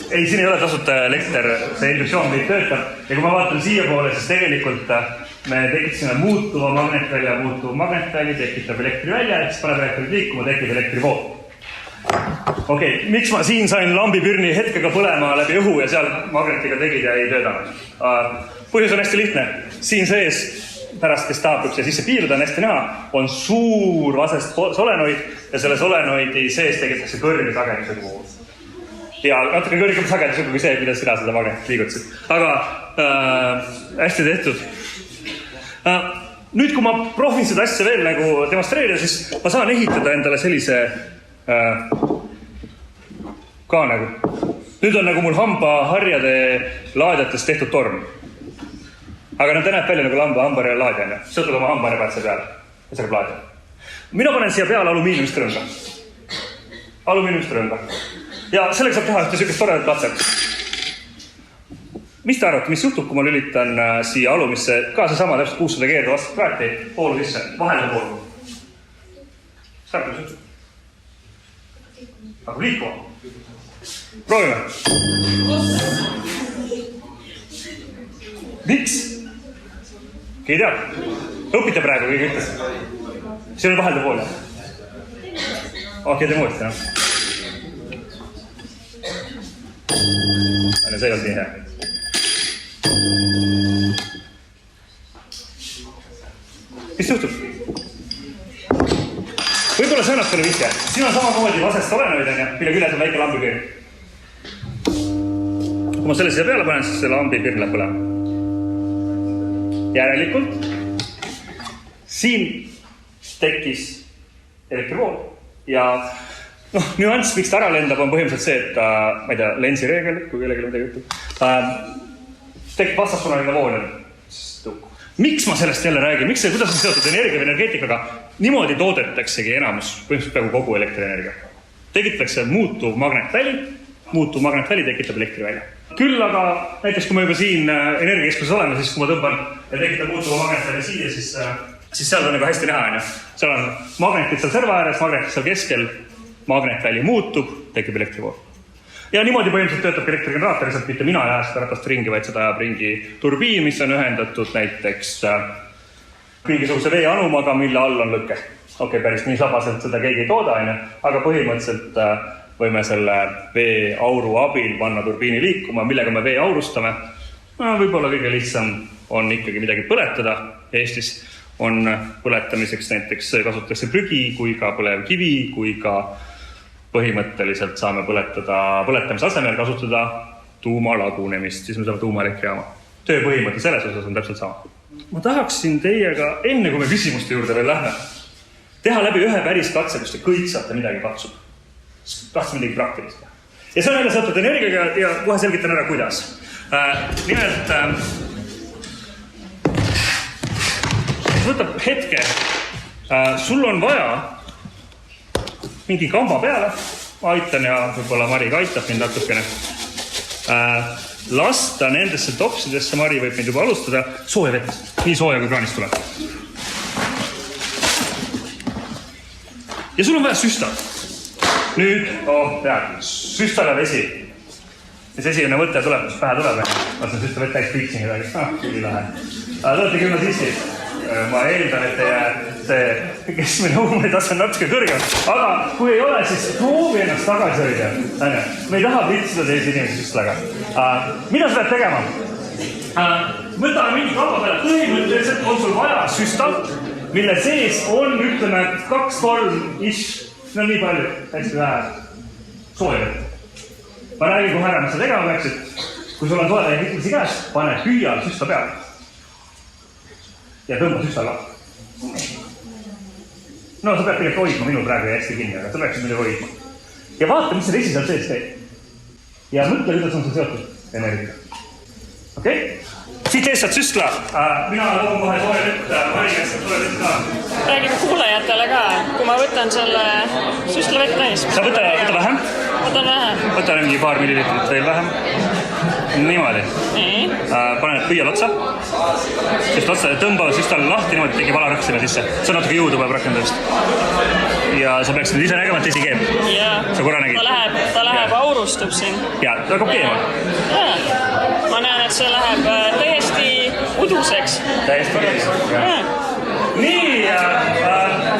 ei, siin ei ole tasuta elekter, see induksioon meid töötab. Ja kui ma vaatan siia poole, siis tegelikult me tekitasime muutuva magnetvälja, muutuv magnetväli tekitab elektrivälja, siis paneb elektrid liikuma, tekib elektrivool. Okei, miks ma siin sain lambipirni hetkega põlema läbi õhu ja seal magnetiga tegid ja ei töödanud? Põhjus on hästi lihtne. Siin sees, pärast kes tahab siia sisse piirduda, on hästi näha, on suur vasest solenoid ja selle solenoidi sees tegetakse kõrge sagedusega vool. Ja natuke kõrgem sagedusega kui see, mida sina seda magnetit liigutasid. Aga hästi tehtud. Nüüd, kui ma proovin seda asja veel nagu demonstreerida, siis ma saan ehitada endale sellise ka nagu. Nüüd on nagu mul hambaharjade laadjatest tehtud torm. Aga ta näeb välja nagu hambaharja laadja. Sõtud oma hambaharja päätse peale. Ja selle laadja. Mina panen siia peale alumiiniumistrõnga. Alumiiniumistrõnga. Ja sellega saab teha ühte sükest toredat katset. Mis te arvate, mis juhtub, kui ma lülitan siia alumisse ka seesama täpselt 600 keerdu vastu kraati poolu sisse, vahele poolu? Mis arvate, mis juhtub? hakkab liikuma. Proovime. Miks? Keegi teab? Õpite praegu, keegi ütles. See oli vahelda poole. Okei, teeme uuesti, jah. See ei olnud nii hea. Mis juhtub? Võib-olla see õnnast oli vihke. Siin on samamoodi vasest olenevaid, mille küljes on väike lambipirn. Kui ma selle siia peale panen, siis see lambipirn läheb põlema. Järelikult siin tekkis elektrivool ja nüanss, miks ta ära lendab, on põhimõtteliselt see, et ma ei tea, lensi reegel, kui kellelgi midagi juhtub, tekib vastassuunaline vool. Miks ma sellest jälle räägin? Miks see, kuidas on seotud energia või energeetikaga? Niimoodi toodetaksegi enamus, põhimõtteliselt peaaegu kogu elektrienergia. Tekitatakse muutuv magnetväli tekitab elektrivälja. Küll aga näiteks, kui me juba siin energiakeskuses oleme, siis kui ma tõmban ja tekitab muutuva magnetväli siia, siis seal on nagu hästi näha, on ju. Seal on magnetid seal serva ääres, magnetid seal keskel, magnetväli muutub, tekib elektrivool. Ja niimoodi põhimõtteliselt töötab elektrigeneraator, lihtsalt mitte mina ei aja seda ratast ringi, vaid seda ajab ringi turbiin, mis on ühendatud näiteks mingisuguse veeanumaga, mille all on lõkke. Okei, päris nii sabaselt seda keegi ei tooda, aga põhimõtteliselt võime selle veeauru abil panna turbiini liikuma, millega me vee aurustame. Võib-olla kõige lihtsam on ikkagi midagi põletada. Eestis on põletamiseks näiteks kasutatakse prügi kui ka põlevkivi, kui ka põhimõtteliselt saame põletamise asemel kasutada tuumalagunemist, siis me saame tuumaelektrijaama. Töö põhimõte selles osas on täpselt sama. Ma tahaksin teiega, enne kui me küsimuste juurde veel lähme, teha läbi ühe päris katse, kus te kõik saate midagi katsuda. Tahtsime midagi praktilist. Ja see on jälle seotud energiaga ja kohe selgitan ära, kuidas. Nimelt, võtab hetke, sul on vaja mingi kamba peale, ma aitan ja võib-olla Mari ka aitab mind natukene. Lasta nendesse topsidesse, Mari võib mind juba alustada, sooja vett, nii sooja kui kraanist tuleb. Ja sul on vaja süsta. Nüüd, süstale vesi. Mis esimene mõte tuleb, mis pähe tuleb. Ma olen süsta vett täis piiksin midagi. Küll lähe. Tulete küll ma sissi. Ma eeldan, et see keskmine huumoritasse on natuke kõrgem. Aga kui ei ole, siis proovi ennast tagasi hoida. Me ei taha pritsida teisi inimesi süstlaga. Mida sa pead tegema? Võtame mingi kamba peale. Põhimõtteliselt on sul vaja süstalt, mille sees on, ütleme, 2-3-ish. See on nii palju, hästi vähe. Sooja vett. Ma räägin kohe ära, mis sa tegema peaksid. Kui sul on sooja vesi käes, pane hüüal süsta peale. Ja tõmba süsta lahti. No sa pead tegelikult hoidma, minu praegu ei hästi kinni, aga sa peaksid muidu hoidma. Ja vaata, mis see vesi seal sees teeb. Ja mõtle, kuidas on see seotud energia. Okei? Siit eestad süstla. Mina loon kohe sooja vett, Mari käest sooja vett ka. Räägime kuulajatele ka, kui ma võtan selle süstla vett täis. Sa võta vähem? Võtan vähem. Võta mingi paar millilitrit veel vähem. Niimoodi. Nii. Pane need püüal otsa. Sest otsa tõmba süstale lahti, niimoodi tegi valarõkk sinna sisse. See on natuke juudu peab rakendamist. Ja sa peaksid nüüd ise nägema, et esi keeb. Jaa. Sa korra nägid. Ta läheb aurustub siin. Jaa, ta hakkab keema. Ma näen, et see läheb täiesti uduseks. Täiesti keema. Nii,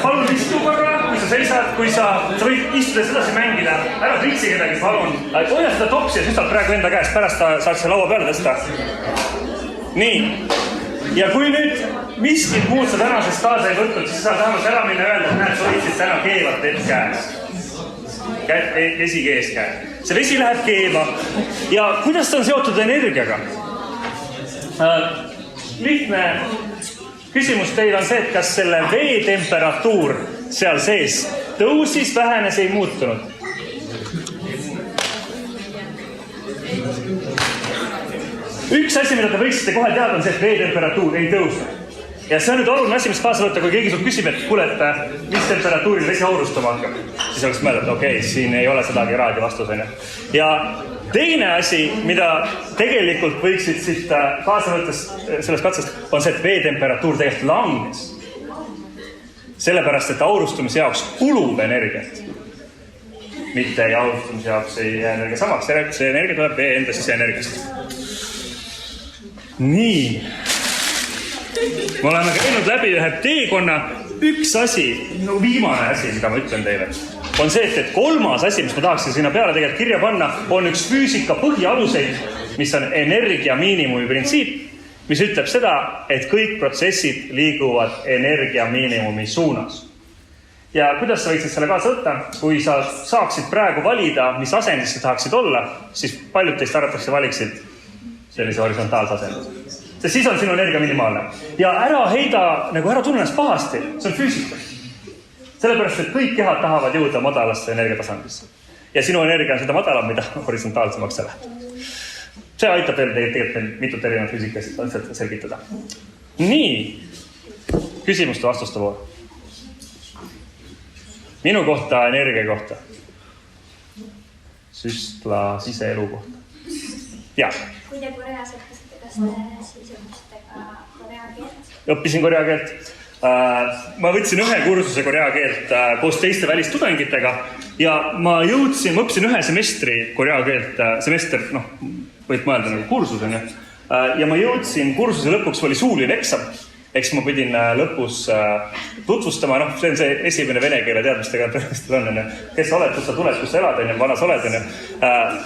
palun istu korra, kui sa seisad, kui sa võid istudes edasi mängida. Ära tritsi kedagi, palun. Hoia seda topsi ja süstad praegu enda käest, pärast ta saad see laua peale tõsta. Nii. Ja kui nüüd miskit muud sa tänasest kaasa ei võtnud, siis saad vähemalt ära minna öelda, et näed, sa hoidsid täna keevat vett käes. Vesi kees käes. See vesi läheb keema. Ja kuidas ta on seotud energiaga? Lihtne küsimus teil on see, et kas selle vee temperatuur seal sees tõusis, vähenes, ei muutunud? Üks asi, mida te võiksite kohe teada, on see, et vee temperatuur ei tõusnud. Ja see on nüüd oluline asi, mis kaasa võtta, kui keegi sul küsib, et kuule, et mis temperatuuril vesi aurustama hakkab. Siis oleks mõelda, et okei, siin ei ole sedagi raadio vastus. Ja teine asi, mida tegelikult võiksid siit kaasa võttes sellest katsest, on see, et vee temperatuur tegelikult langes. Sellepärast, et aurustumise jaoks kulub energiat. mitte jahustamise jaoks ei jää energia samaks. See energia tuleb vee enda siseenergiast. Nii. Me oleme käinud läbi ühe teekonna. Üks asi, viimane asi, mida ma ütlen teile, on see, et kolmas asi, mis ma tahaksin sinna peale tegelikult kirja panna, on üks füüsika põhialuseid, mis on energia miinimumi printsiip, mis ütleb seda, et kõik protsessid liiguvad energia miinimumi suunas. Ja kuidas sa võiksid selle kaasa võtta? Kui sa saaksid praegu valida, mis asendis sa tahaksid olla, siis paljud teist arvatakse valiksid sellise horisontaalse asenduse. Sest siis on sinu energia minimaalne. Ja ära heida, nagu ära tunnes pahasti, see on füüsika. Sellepärast, et kõik kehad tahavad jõuda madalasse energiatasandisse. Ja sinu energia on seda madalam, mida horisontaalsemaks sa lähed. See aitab teil tegelikult mitut erinevat füüsikast selgitada. Nii, küsimuste vastuste voor. Minu kohta, energia kohta. Süstla siseelu kohta. Ja. Kui te Koreas õppisite, kas te siis õppisite ka korea keelt? Õppisin korea keelt. Ma võtsin ühe kursuse korea keelt koos teiste välistudengitega ja ma õppisin ühe semestri korea keelt. Semester, võid mõelda nagu kursus on ju. Ja ma jõudsin kursuse lõpuks, oli suuline eksam. Eks ma pidin lõpus tutvustama, see on see esimene vene keele teadmistega tõenäoliselt on, kes sa oled, kus sa tuled, kus sa elad, vana sa oled.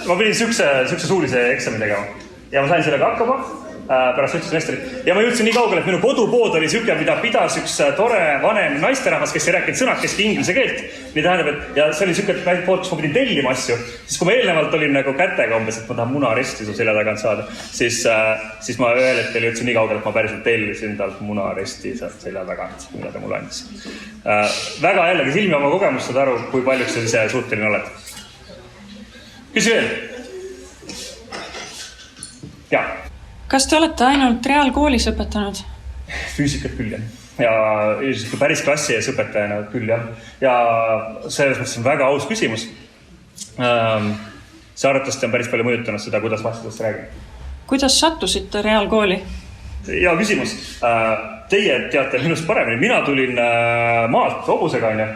Ma pidin sükse suulise eksami tegema ja ma sain sellega hakkama pärast üks semestrit. Ja ma jõudsin nii kaugele, et minu kodupood oli süke, mida pidas üks tore vanem naisterahvas, kes ei rääkinud sõnakeski inglise keelt. Nii tähendab, et ja see oli süke, et pood, kus ma pidin tellima asju. Siis kui ma eelnevalt olin nagu kätega umbes, et ma tahan munaresti su selja tagant saada, siis ma ühel hetkel jõudsin nii kaugele, et ma päriselt tellisin talt munaresti selja tagant, mida ta mulle andis. Väga jällegi silmi oma kogemust saad aru, kui paljuks sa ise suuteline oled. Küsi veel? Jaa. Kas te olete ainult reaalkoolis õpetanud? Füüsikat küll, jah. Ja päris klassi ees õpetajana küll, jah. Ja selles mõttes on väga aus küsimus. See arvatavasti on päris palju mõjutanud seda, kuidas vastadest räägin. Kuidas sattusite reaalkooli? Hea küsimus. Teie teate minust paremini. Mina tulin maalt hobusega, on ju.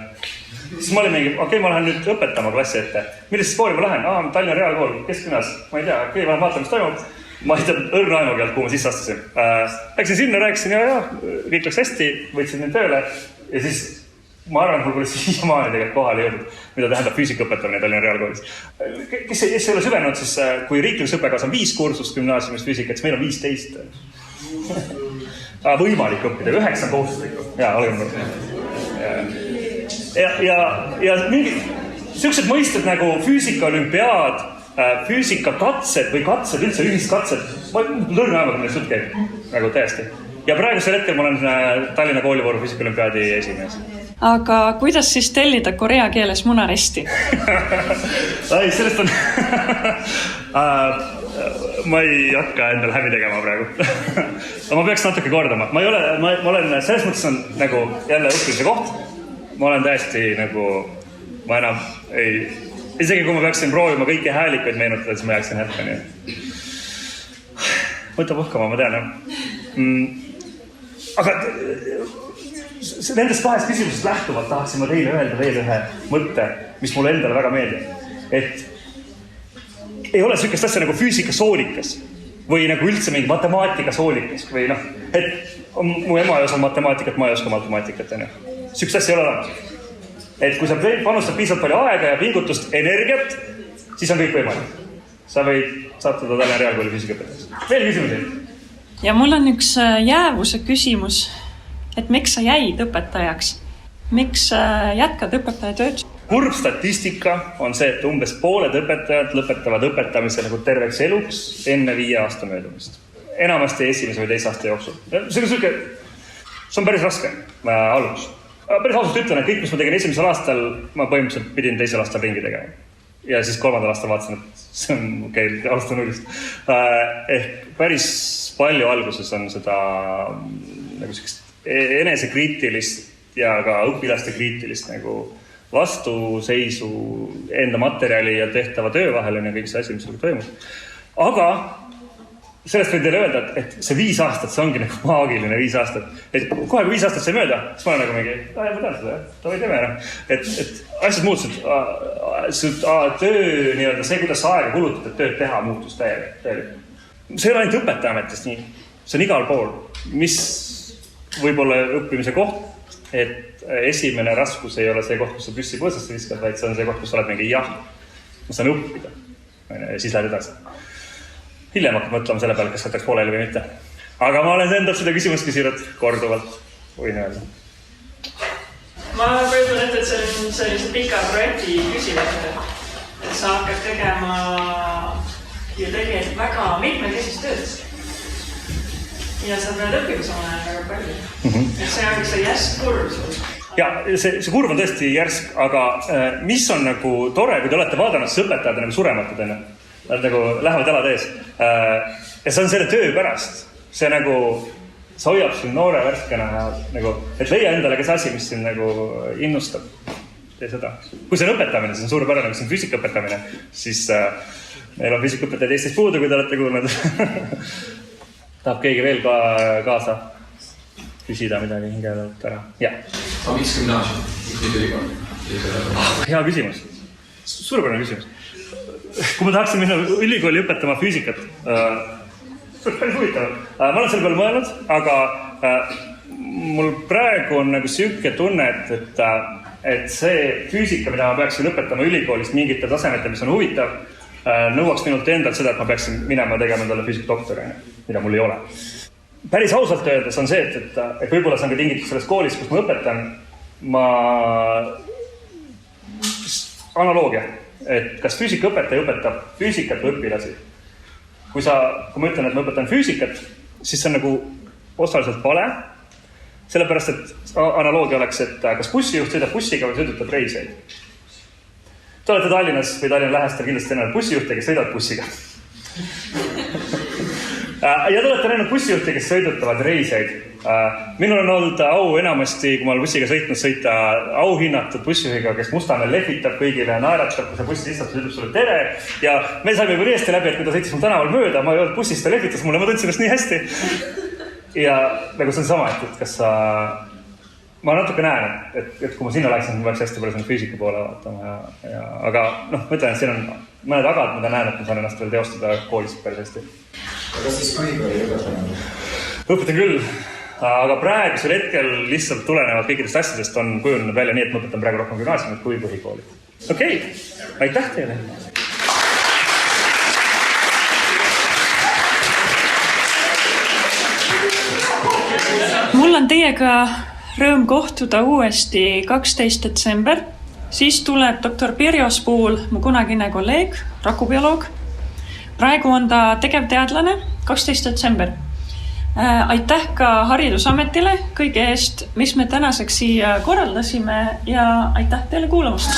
Siis ma olin mingi, okei, ma lähen nüüd õpetama klassi ette. Millest kooli ma lähen? Tallinna reaalkool, kesklinnas. Ma ei tea, okei, ma lähen vaatan, mis toimub. Ma ei tea õrna aimugi alt, kuhu ma sisse astusin. Läksin sinna, rääkisin ja kõik läks hästi, võtsin nüüd tööle. Ja siis ma arvan, et mul pole siiamaani tegelikult kohale jõudnud, mida tähendab füüsika õpetamine Tallinna reaalkoolis. Kes ei ole süvenenud, siis kui riiklikus õppekavas on 5 kursust gümnaasiumis füüsikat, siis meil on 15. Võimalik õppida, 9 kohustuslikku. Jaa, olgem nagu. Ja mingi sellised mõisted nagu füüsikaolümpiaad, füüsikakatsed või katsed, üldse ühiskatsed. Ma lõrna ajaga millest jutt käib, nagu täiesti. Ja praegusel hetkel ma olen Tallinna koolivooru füüsikalümpiaadi esimees. Aga kuidas siis tellida korea keeles munaresti? Sellest on... Ma ei hakka endale häbi tegema praegu. Ma peaks natuke kordama. Ma olen, selles mõttes on nagu jälle õppimise koht. Ma olen täiesti nagu... Ma enam ei... Isegi kui ma peaksin proovima kõiki häälikuid meenutada, siis ma jääksin hetkeni. Võta puhkama, ma tean, jah. Aga nendest kahest küsimusest lähtuvalt tahaksin ma teile öelda veel ühe mõtte, mis mulle endale väga meeldib. Et ei ole sellist asja nagu füüsikasoolikas või nagu üldse mingi matemaatikasoolikas või noh, et mu ema ei osa matemaatikat, ma ei oska matemaatikat. Sellist asja ei ole olemas. Et kui sa panustad piisavalt palju aega ja pingutust, energiat, siis on kõik võimalik. Sa võid sattuda Tallinna reaalkooli füüsikaõpetajaks. Veel küsimusi? Ja mul on üks jäävuse küsimus, et miks sa jäid õpetajaks? Miks jätkad õpetaja tööd? Kurb statistika on see, et umbes pooled õpetajad lõpetavad õpetamise nagu terveks eluks enne 5 aasta möödumist. Enamasti esimese või 2 aasta jooksul. See on päris raske algus. Päris ausalt ütlen, et kõik, mis ma tegin esimesel aastal, ma põhimõtteliselt pidin 2. aastal ringi tegema. Ja siis 3. aastal vaatasin, et see on okei, alustan nullist. Ehk päris palju alguses on seda nagu enesekriitilist ja ka õpilaste kriitilist nagu vastuseisu enda materjali ja tehtava töö vahel ja kõik see asi, mis toimub. Aga sellest võin teile öelda, et see 5 aastat, see ongi nagu maagiline 5 aastat. Et kohe kui 5 aastat sai mööda, siis ma olen nagu mingi, ma tean seda, ta või teeme ära. Et asjad muutusid su töö, nii-öelda see, kuidas sa aega kulutad, et tööd teha, muutus täielikult. See ei ole ainult õpetajaametist nii. See on igal pool. Mis võib olla õppimise koht, et esimene raskus ei ole see koht, kus sa püssi põõsasse viskad, vaid see on see koht, kus sa oled mingi jah. Ma saan õppida. Ja siis lähed edasi. Hiljem hakkab mõtlema selle peale, kas võtaks pooleli või mitte. Aga ma olen endalt seda küsimust küsinud korduvalt, võin öelda. Ma kujutan ette, et see on sellise pika projekti küsimus, et sa hakkad tegema ju tegelikult väga mitmekesist tööd. Ja sa pead õppima samal ajal väga palju. Et see on üks see järsk kurv sul. Ja, see kurv on tõesti järsk, aga mis on nagu tore, kui te olete vaadanud, see õpetajad on nagu surematud enne. Nad nagu lähevad jalad ees. Ja see on selle töö pärast. See nagu, see hoiab sul noore värskena ja nagu, et leia endale ka see asi, mis sind nagu innustab. Tee seda. Kui see on õpetamine, siis on suurepärane, kui see on füüsika õpetamine, siis meil on füüsikaõpetajaid Eestis puudu, kui te olete kuulnud. Tahab keegi veel kaasa küsida midagi hingeldavalt ära. Ja. Aga miks gümnaasium? Hea küsimus. Suurepärane küsimus. Kui ma tahaksin minna ülikooli õpetama füüsikat, see on päris huvitav. Ma olen selle peale mõelnud, aga mul praegu on nagu siuke tunne, et see füüsika, mida ma peaksin õpetama ülikoolist mingite tasemete, mis on huvitav, nõuaks minult endalt seda, et ma peaksin minema tegema endale füüsikadoktori, mida mul ei ole. Päris ausalt öeldes on see, et võib-olla see on ka tingitud selles koolis, kus ma õpetan, analoogia, et kas füüsikaõpetaja õpetab füüsikat või õpilasi. Kui ma ütlen, et ma õpetan füüsikat, siis see on nagu osaliselt vale, sellepärast, et analoogia oleks, et kas bussijuht sõidab bussiga või sõidutab reiseid. Te olete Tallinnas või Tallinna lähestel kindlasti näinud bussijuhte, kes sõidavad bussiga. Ja te olete näinud bussijuhte, kes sõidutavad reiseid. Minul on olnud au enamasti, kui ma olen bussiga sõita auhinnatud bussijuhiga, kes Mustamäel lehvitab kõigile ja naeratab, kui see bussi istub, ütleb sulle tere. Ja me saime juba nii hästi läbi, et kui ta sõitis mul tänaval mööda, ma ei olnud bussist, ta lehvitas mulle, ma tundsin ennast nii hästi. Ja nagu see on sama, et kas sa... Ma natuke näen, et kui ma sinna läksin, ma peaks hästi palju selle füüsika poole vaatama. Aga ma ütlen, et siin on mõned agad, mida näen, et ma saan ennast veel teostada koolis päris hästi. Aga siis põhikooli õpetan? Õpetan küll, aga praegusel hetkel lihtsalt tulenevalt kõikidest asjadest on kujunenud välja nii, et ma õpetan praegu rohkem gümnaasiumit kui põhikooli. Okei, aitäh teile! Mul on teiega rõõm kohtuda uuesti 12. detsember. Siis tuleb doktor Pirjo Spuul, mu kunagine kolleeg, rakubioloog. Praegu on ta tegevteadlane 12. detsember. Aitäh ka Haridusametile kõige eest, mis me tänaseks siia korraldasime ja aitäh teile kuulamast!